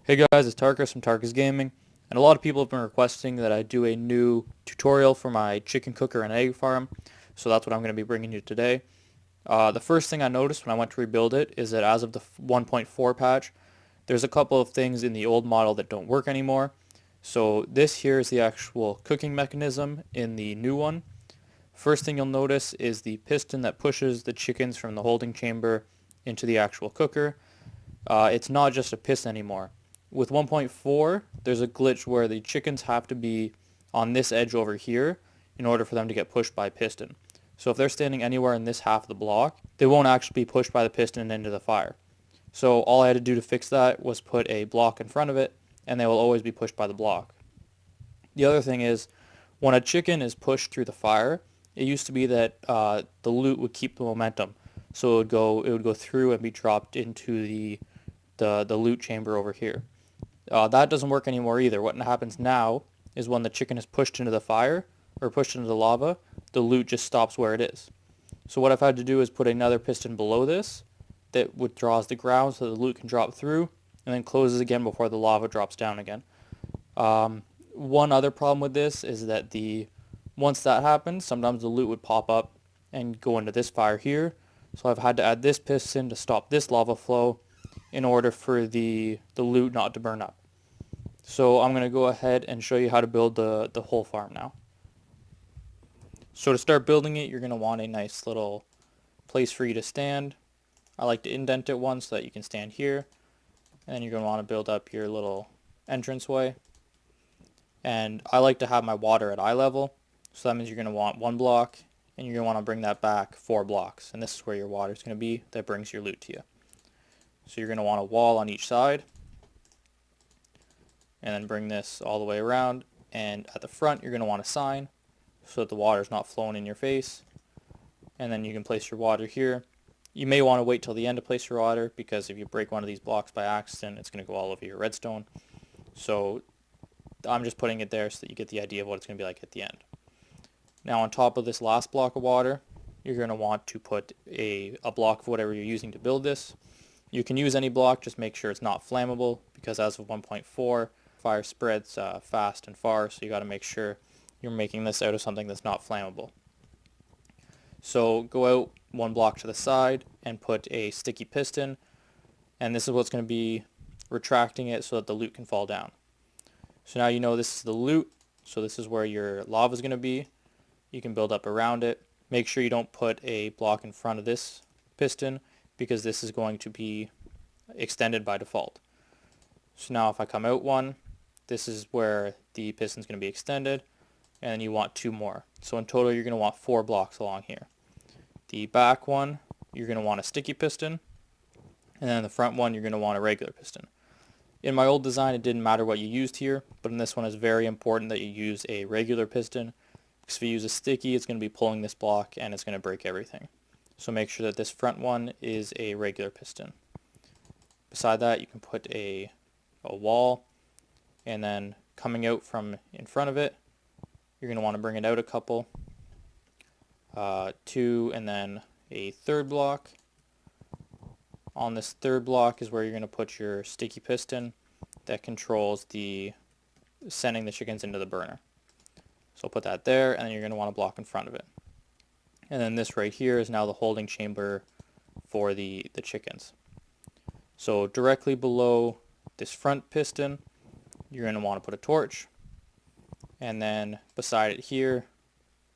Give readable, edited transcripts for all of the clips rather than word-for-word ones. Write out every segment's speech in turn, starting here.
Hey guys, it's Tarkhis from TarkhisGaming, and a lot of people have been requesting that I do a new tutorial for my chicken cooker and egg farm, so that's what I'm going to be bringing you today. The first thing I noticed when I went to rebuild it is that as of the 1.4 patch, there's a couple of things in the old model that don't work anymore. So this here is the actual cooking mechanism in the new one. First thing you'll notice is the piston that pushes the chickens from the holding chamber into the actual cooker. It's not just a piston anymore. With 1.4, there's a glitch where the chickens have to be on this edge over here in order for them to get pushed by a piston. So if they're standing anywhere in this half of the block, they won't actually be pushed by the piston and into the fire. So all I had to do to fix that was put a block in front of it, and they will always be pushed by the block. The other thing is, when a chicken is pushed through the fire, it used to be that the loot would keep the momentum. So it would go through and be dropped into the loot chamber over here. That doesn't work anymore either. What happens now is when the chicken is pushed into the fire or pushed into the lava, the loot just stops where it is. So what I've had to do is put another piston below this that withdraws the ground so the loot can drop through and then closes again before the lava drops down again. One other problem with this is that once that happens, sometimes the loot would pop up and go into this fire here. So I've had to add this piston to stop this lava flow in order for the loot not to burn up. So I'm going to go ahead and show you how to build the whole farm now. So to start building it, you're going to want a nice little place for you to stand. I like to indent it once so that you can stand here. And then you're going to want to build up your little entranceway. And I like to have my water at eye level. So that means you're going to want one block, and you're going to want to bring that back 4 blocks. And this is where your water is going to be that brings your loot to you. So you're going to want a wall on each side, and then bring this all the way around, and at the front you're going to want a sign so that the water is not flowing in your face, and then you can place your water here. You may want to wait till the end to place your water, because if you break one of these blocks by accident, it's going to go all over your redstone. So I'm just putting it there so that you get the idea of what it's going to be like at the end. Now on top of this last block of water, you're going to want to put a block of whatever you're using to build this. You can use any block, just make sure it's not flammable, because as of 1.4, fire spreads fast and far, so you got to make sure you're making this out of something that's not flammable. So go out 1 block to the side and put a sticky piston, and this is what's going to be retracting it so that the loot can fall down. So now you know this is the loot, so this is where your lava is going to be. You can build up around it. Make sure you don't put a block in front of this piston, because this is going to be extended by default. So now if I come out 1, this is where the piston is going to be extended, and then you want 2 more. So in total you're going to want 4 blocks along here. The back one, you're going to want a sticky piston, and then the front one you're going to want a regular piston. In my old design it didn't matter what you used here, but in this one it's very important that you use a regular piston, because if you use a sticky it's going to be pulling this block and it's going to break everything. So make sure that this front one is a regular piston. Beside that you can put a wall, and then coming out from in front of it you're going to want to bring it out a couple, 2, and then a 3rd block. On this 3rd block is where you're going to put your sticky piston that controls sending the chickens into the burner. So put that there, and then you're going to want a block in front of it. And then this right here is now the holding chamber for the chickens. So directly below this front piston, you're going to want to put a torch. And then beside it here,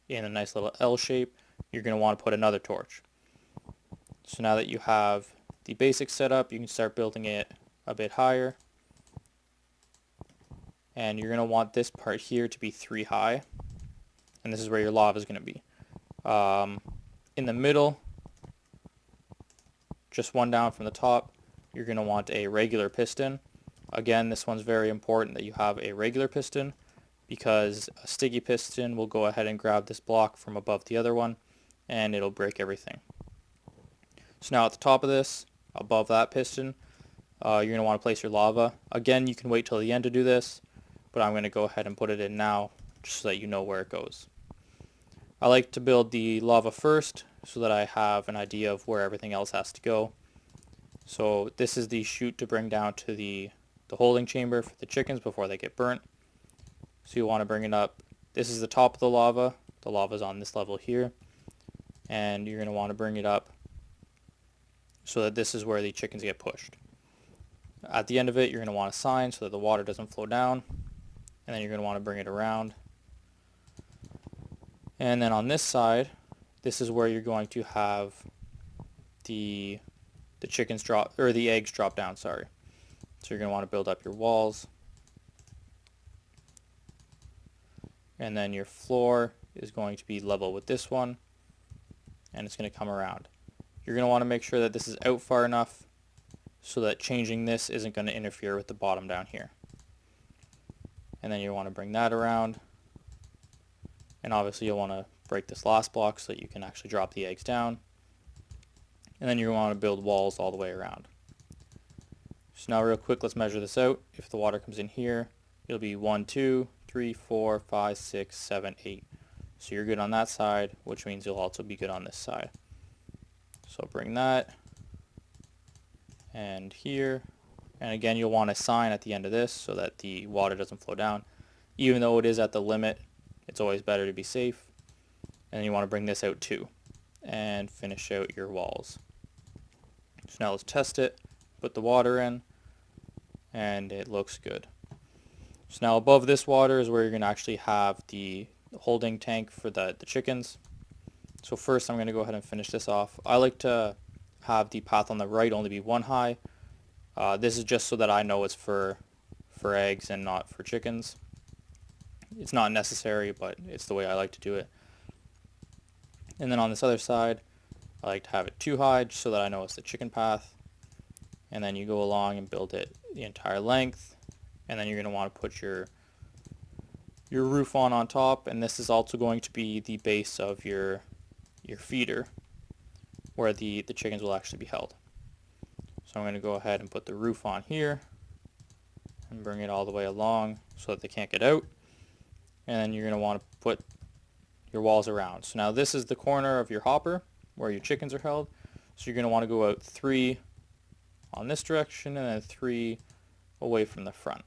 in a nice little L shape, you're going to want to put another torch. So now that you have the basic setup, you can start building it a bit higher. And you're going to want this part here to be 3 high. And this is where your lava is going to be. In the middle, just 1 down from the top, you're going to want a regular piston. Again, this one's very important that you have a regular piston, because a sticky piston will go ahead and grab this block from above the other one and it'll break everything. So now at the top of this, above that piston, you're going to want to place your lava. Again, you can wait till the end to do this, but I'm going to go ahead and put it in now just so that you know where it goes. I like to build the lava first so that I have an idea of where everything else has to go. So this is the chute to bring down to the the holding chamber for the chickens before they get burnt. So you want to bring it up. This is the top of the lava. The lava is on this level here. And you're going to want to bring it up so that this is where the chickens get pushed. At the end of it, you're going to want a sign so that the water doesn't flow down. And then you're going to want to bring it around. And then on this side, this is where you're going to have the chickens drop, or the eggs drop down, sorry. So you're going to want to build up your walls. And then your floor is going to be level with this one. And it's going to come around. You're going to want to make sure that this is out far enough so that changing this isn't going to interfere with the bottom down here. And then you want to bring that around. And obviously you'll want to break this last block so that you can actually drop the eggs down. And then you want to build walls all the way around. So now real quick, let's measure this out. If the water comes in here, it'll be 1, 2, 3, 4, 5, 6, 7, 8. So you're good on that side, which means you'll also be good on this side. So bring that, and here, and again you'll want a sign at the end of this so that the water doesn't flow down. Even though it is at the limit, it's always better to be safe. And you want to bring this out too, and finish out your walls. So now let's test it, put the water in, and it looks good. So now above this water is where you're going to actually have the holding tank for the chickens. So first I'm going to go ahead and finish this off. I like to have the path on the right only be 1 high. This is just so that I know it's for eggs and not for chickens. It's not necessary, but it's the way I like to do it. And then on this other side, I like to have it 2 high just so that I know it's the chicken path. And then you go along and build it the entire length. And then you're going to want to put your roof on top, and this is also going to be the base of your feeder where the chickens will actually be held. So I'm going to go ahead and put the roof on here and bring it all the way along so that they can't get out. And then you're going to want to put your walls around. So now this is the corner of your hopper where your chickens are held. So you're going to want to go out 3 on this direction and then 3 away from the front.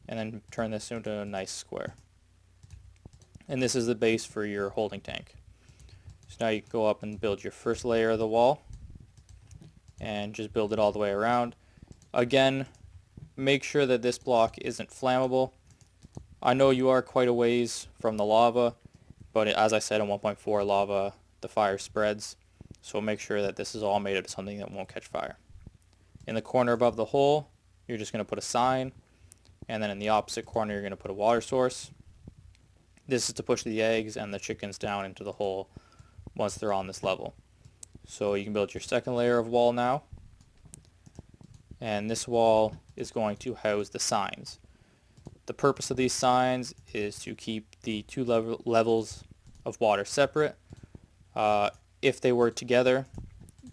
And then turn this into a nice square. And this is the base for your holding tank. So now you can go up and build your first layer of the wall and just build it all the way around. Again, make sure that this block isn't flammable. I know you are quite a ways from the lava, but as I said in 1.4 lava, the fire spreads. So make sure that this is all made of something that won't catch fire. In the corner above the hole, you're just going to put a sign, and then in the opposite corner you're going to put a water source. This is to push the eggs and the chickens down into the hole once they're on this level. So you can build your second layer of wall now. And this wall is going to house the signs. The purpose of these signs is to keep the 2 levels of water separate. If they were together,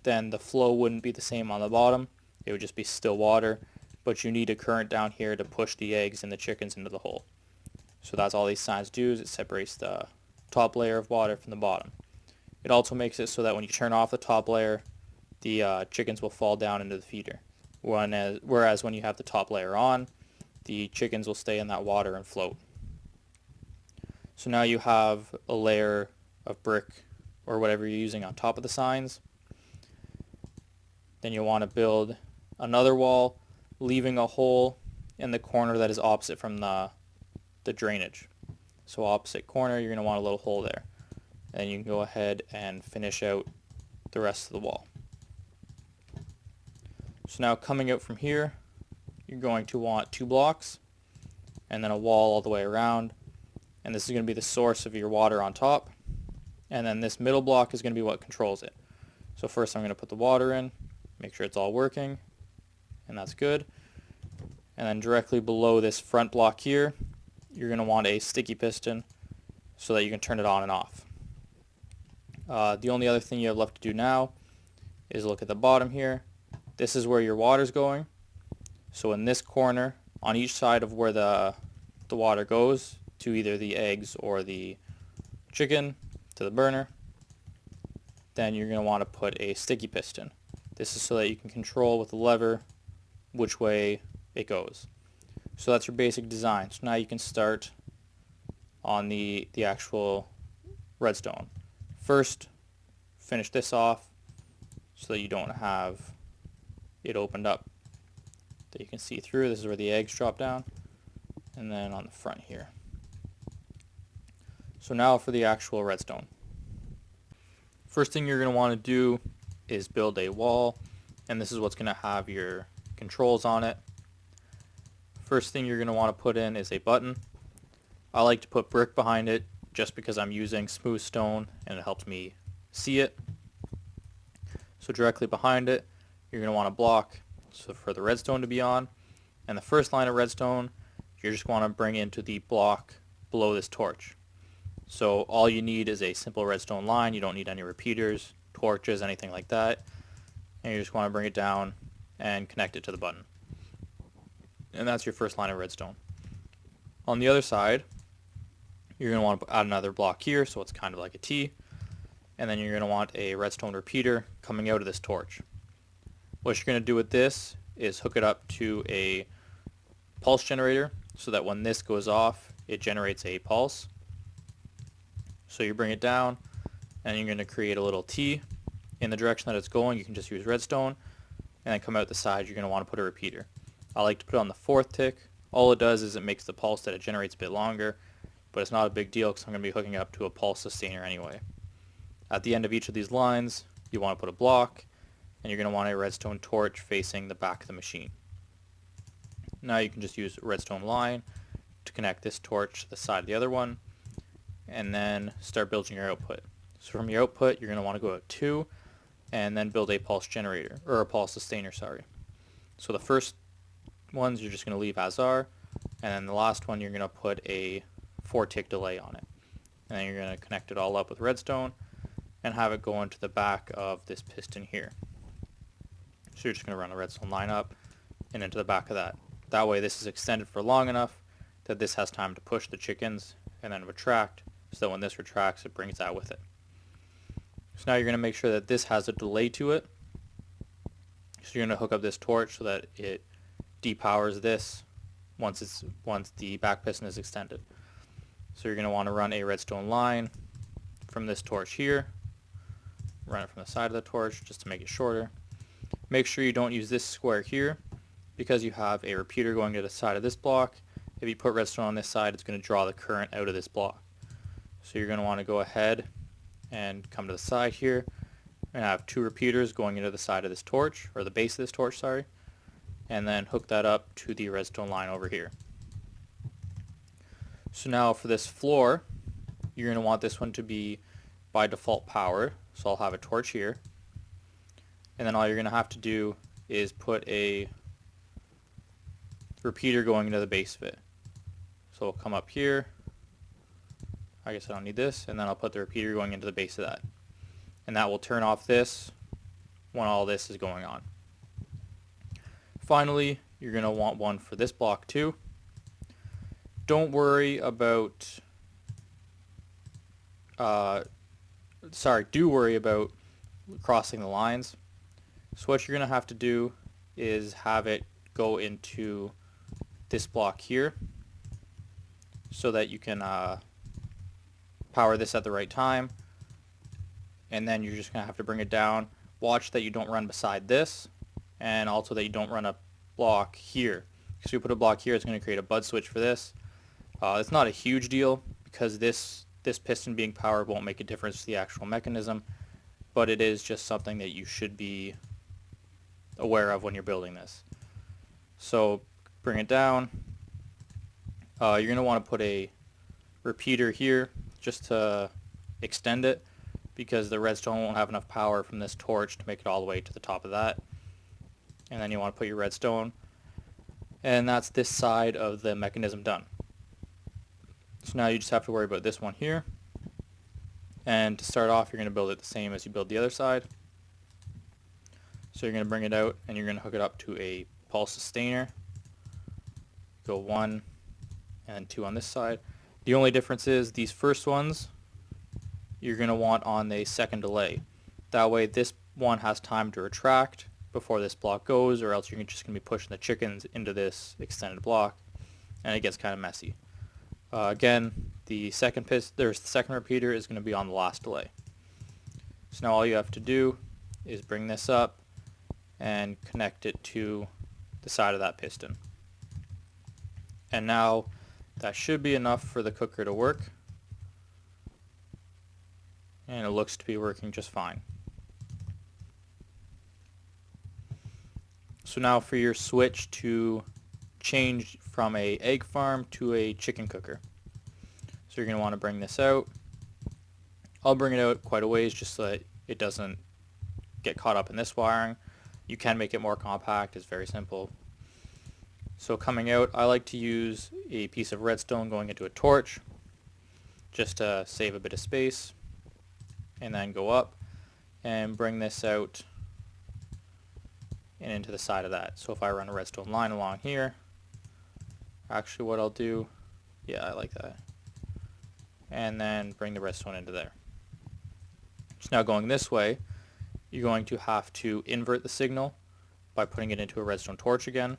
then the flow wouldn't be the same on the bottom. It would just be still water. But you need a current down here to push the eggs and the chickens into the hole. So that's all these signs do, is it separates the top layer of water from the bottom. It also makes it so that when you turn off the top layer, the chickens will fall down into the feeder. Whereas when you have the top layer on, the chickens will stay in that water and float. So now you have a layer of brick or whatever you're using on top of the signs. Then you'll want to build another wall, leaving a hole in the corner that is opposite from the drainage. So opposite corner, you're going to want a little hole there. And you can go ahead and finish out the rest of the wall. So now coming out from here, you're going to want 2 blocks and then a wall all the way around. And this is going to be the source of your water on top. And then this middle block is going to be what controls it. So first I'm going to put the water in, make sure it's all working, and that's good. And then directly below this front block here, you're going to want a sticky piston so that you can turn it on and off. The only other thing you have left to do now is look at the bottom here. This is where your water's going. So in this corner, on each side of where the water goes to either the eggs or the chicken to the burner, then you're going to want to put a sticky piston. This is so that you can control with the lever which way it goes. So that's your basic design. So now you can start on the actual redstone. First, finish this off so that you don't have it opened up that you can see through. This is where the eggs drop down, and then on the front here. So now for the actual redstone. First thing you're going to want to do is build a wall, and this is what's going to have your controls on it. First thing you're going to want to put in is a button. I like to put brick behind it just because I'm using smooth stone and it helps me see it. So directly behind it, you're going to want a block so for the redstone to be on. And the first line of redstone, you just want to bring into the block below this torch. So all you need is a simple redstone line. You don't need any repeaters, torches, anything like that. And you just want to bring it down and connect it to the button. And that's your first line of redstone. On the other side, you're going to want to add another block here, so it's kind of like a T. And then you're going to want a redstone repeater coming out of this torch. What you're going to do with this is hook it up to a pulse generator so that when this goes off, it generates a pulse. So you bring it down, and you're going to create a little T. In the direction that it's going, you can just use redstone, and then come out the side, you're going to want to put a repeater. I like to put it on the fourth tick. All it does is it makes the pulse that it generates a bit longer, but it's not a big deal because I'm going to be hooking up to a pulse sustainer anyway. At the end of each of these lines, you want to put a block, and you're going to want a redstone torch facing the back of the machine. Now you can just use a redstone line to connect this torch to the side of the other one, and then start building your output. So from your output, you're going to want to go out 2, and then build a pulse generator, or a pulse sustainer, sorry. So the first ones you're just going to leave as are, and then the last one you're going to put a 4-tick delay on it. And then you're going to connect it all up with redstone and have it go into the back of this piston here. So you're just going to run the redstone line up and into the back of that. That way this is extended for long enough that this has time to push the chickens and then retract, so that when this retracts it brings that with it. So now you're going to make sure that this has a delay to it. So you're going to hook up this torch so that it depowers this once the back piston is extended. So you're going to want to run a redstone line from this torch here, run it from the side of the torch just to make it shorter. Make sure you don't use this square here because you have a repeater going to the side of this block. If you put redstone on this side, it's going to draw the current out of this block. So you're going to want to go ahead and come to the side here and have 2 repeaters going into the side of this torch, or the base of this torch, sorry, and then hook that up to the redstone line over here. So now for this floor, you're going to want this one to be by default powered. So I'll have a torch here. And then all you're going to have to do is put a repeater going into the base of it. So we'll come up here. I guess I don't need this. And then I'll put the repeater going into the base of that. And that will turn off this when all this is going on. Finally, you're going to want one for this block too. Don't worry about, do worry about crossing the lines. So what you're going to have to do is have it go into this block here so that you can power this at the right time. And then you're just going to have to bring it down. Watch that you don't run beside this, and also that you don't run a block here. So you put a block here, it's going to create a bud switch for this. It's not a huge deal because this piston being powered won't make a difference to the actual mechanism, but it is just something that you should be aware of when you're building this. So bring it down. You're going to want to put a repeater here just to extend it, because the redstone won't have enough power from this torch to make it all the way to the top of that. And then you want to put your redstone, and that's this side of the mechanism done. So now you just have to worry about this one here. And to start off, you're going to build it the same as you build the other side. So you're going to bring it out and you're going to hook it up to a pulse sustainer. Go 1 and then 2 on this side. The only difference is these first ones you're going to want on the second delay. That way this one has time to retract before this block goes, or else you're just going to be pushing the chickens into this extended block. and it gets kind of messy. Again, the second repeater is going to be on the last delay. So now all you have to do is bring this up and connect it to the side of that piston. And now that should be enough for the cooker to work. And it looks to be working just fine. So now for your switch to change from a egg farm to a chicken cooker. So you're going to want to bring this out. I'll bring it out quite a ways just so that it doesn't get caught up in this wiring. You can make it more compact, it's very simple. So coming out, I like to use a piece of redstone going into a torch just to save a bit of space, and then go up and bring this out and into the side of that. So if I run a redstone line along here, actually what I'll do, yeah, I like that, and then bring the redstone into there. So now going this way, you're going to have to invert the signal by putting it into a redstone torch again.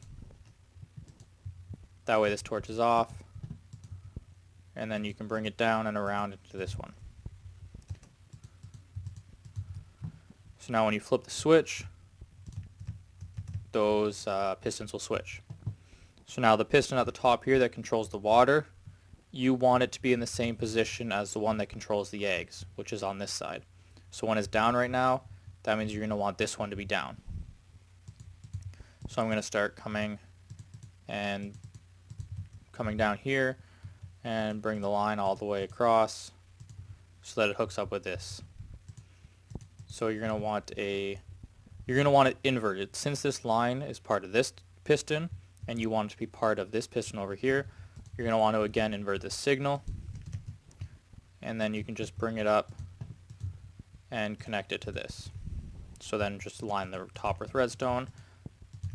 That way this torch is off, and then you can bring it down and around into this one. So now when you flip the switch, those pistons will switch. So now the piston at the top here that controls the water, you want it to be in the same position as the one that controls the eggs, which is on this side. So when it's down right now, that means you're going to want this one to be down. So I'm going to start coming down here and bring the line all the way across so that it hooks up with this. So you're going to want it inverted. Since this line is part of this piston and you want it to be part of this piston over here, you're going to want to again invert this signal, and then you can just bring it up and connect it to this. So then just line the top with redstone,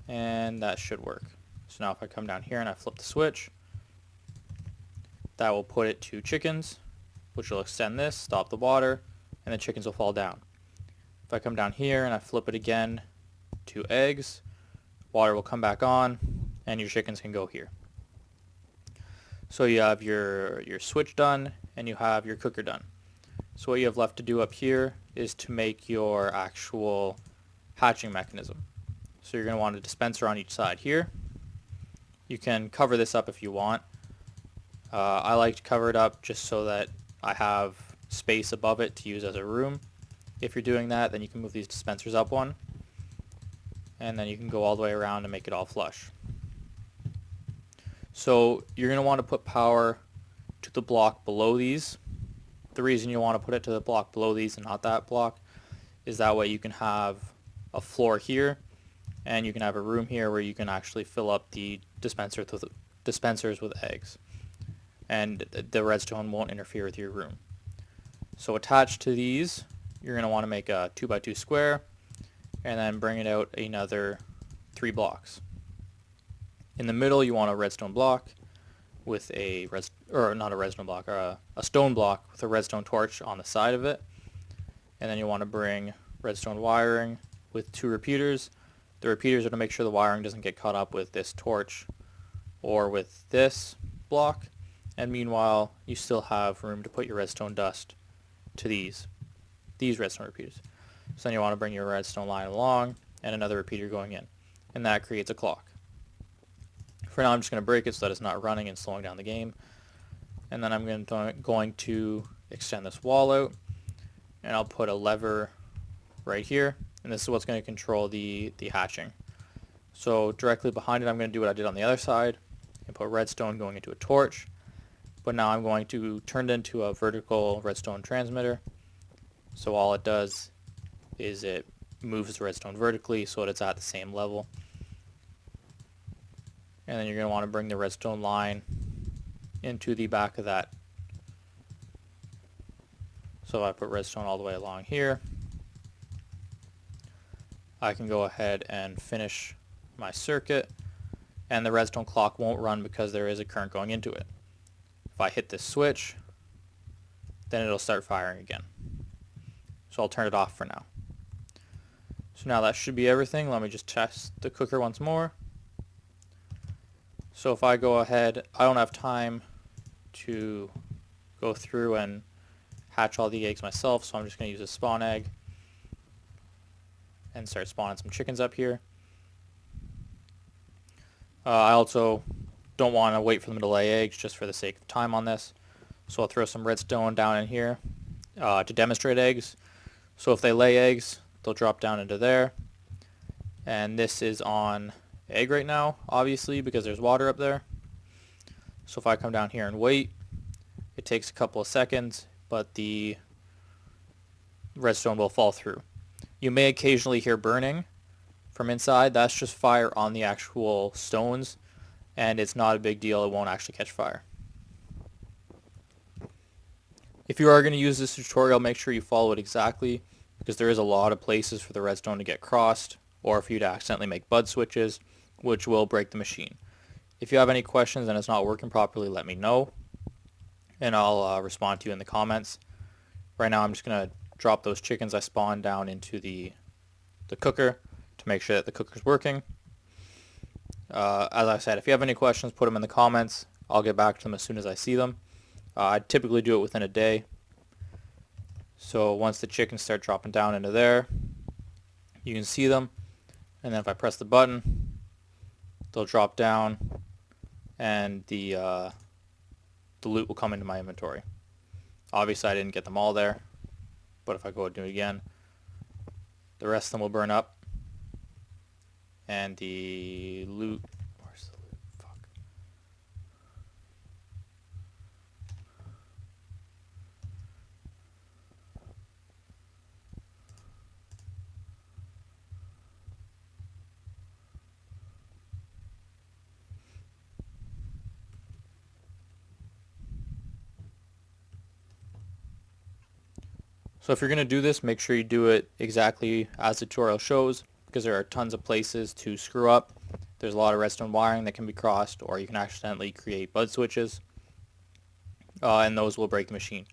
and that should work. So now if I come down here and I flip the switch, that will put it to chickens, which will extend this, stop the water, and the chickens will fall down. If I come down here and I flip it again to eggs, water will come back on, and your chickens can go here. So you have your switch done, and you have your cooker done. So what you have left to do up here is to make your actual hatching mechanism. So you're going to want a dispenser on each side here. You can cover this up if you want. I like to cover it up just so that I have space above it to use as a room. If you're doing that, then you can move these dispensers up one, and then you can go all the way around and make it all flush. So you're going to want to put power to the block below these. The reason you want to put it to the block below these and not that block is that way you can have a floor here, and you can have a room here where you can actually fill up the dispensers with eggs, and the redstone won't interfere with your room. So attached to these, you're going to want to make a 2x2 square, and then bring it out another 3 blocks. In the middle, you want a redstone block with a stone block with a redstone torch on the side of it, and then you want to bring redstone wiring with 2 repeaters. The repeaters are to make sure the wiring doesn't get caught up with this torch or with this block, and meanwhile you still have room to put your redstone dust to these redstone repeaters. So then you want to bring your redstone line along and another repeater going in, and that creates a clock. For now I'm just going to break it so that it's not running and slowing down the game, and then I'm going to extend this wall out, and I'll put a lever right here, and this is what's going to control the hatching. So directly behind it I'm going to do what I did on the other side and put redstone going into a torch, but now I'm going to turn it into a vertical redstone transmitter. So all it does is it moves the redstone vertically so that it's at the same level. And then you're going to want to bring the redstone line into the back of that. So I put redstone all the way along here. I can go ahead and finish my circuit, and the redstone clock won't run because there is a current going into it. If I hit this switch, then it'll start firing again. So I'll turn it off for now. So now that should be everything. Let me just test the cooker once more. So if I go ahead, I don't have time to go through and hatch all the eggs myself, so I'm just going to use a spawn egg and start spawning some chickens up here. I also don't want to wait for them to lay eggs just for the sake of time on this, so I'll throw some redstone down in here to demonstrate eggs. So if they lay eggs, they'll drop down into there, and this is on egg right now, obviously, because there's water up there. So if I come down here and wait, it takes a couple of seconds, but the redstone will fall through. You may occasionally hear burning from inside. That's just fire on the actual stones, and it's not a big deal. It won't actually catch fire. If you are going to use this tutorial, make sure you follow it exactly, because there is a lot of places for the redstone to get crossed, or for you to accidentally make bud switches, which will break the machine. If you have any questions and it's not working properly, let me know, and I'll respond to you in the comments. Right now I'm just going to drop those chickens I spawned down into the cooker to make sure that the cooker's working. As I said, if you have any questions, put them in the comments. I'll get back to them as soon as I see them. I typically do it within a day. So once the chickens start dropping down into there, you can see them, and then if I press the button, they'll drop down, and the loot will come into my inventory. Obviously I didn't get them all there, but if I go and do it again, the rest of them will burn up, and the loot, where's the loot? Fuck. So if you're going to do this, make sure you do it exactly as the tutorial shows, because there are tons of places to screw up. There's a lot of redstone wiring that can be crossed, or you can accidentally create bud switches, and those will break the machine.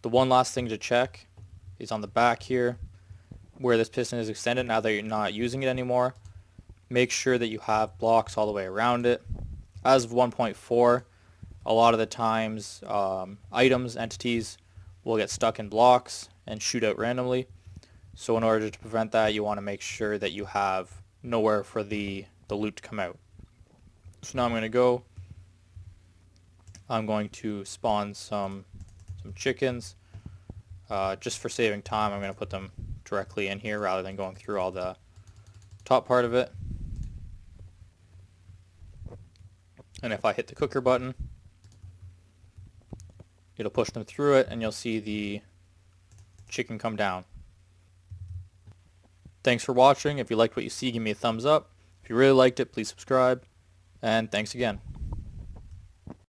The one last thing to check is on the back here, where this piston is extended now that you're not using it anymore. Make sure that you have blocks all the way around it. As of 1.4, a lot of the times items, entities, will get stuck in blocks and shoot out randomly. So in order to prevent that, you want to make sure that you have nowhere for the loot to come out. So now I'm going to spawn some chickens. Just for saving time, I'm going to put them directly in here rather than going through all the top part of it. And if I hit the cooker button, it'll push them through it, and you'll see the chicken come down. Thanks for watching. If you liked what you see, give me a thumbs up. If you really liked it, please subscribe. And thanks again.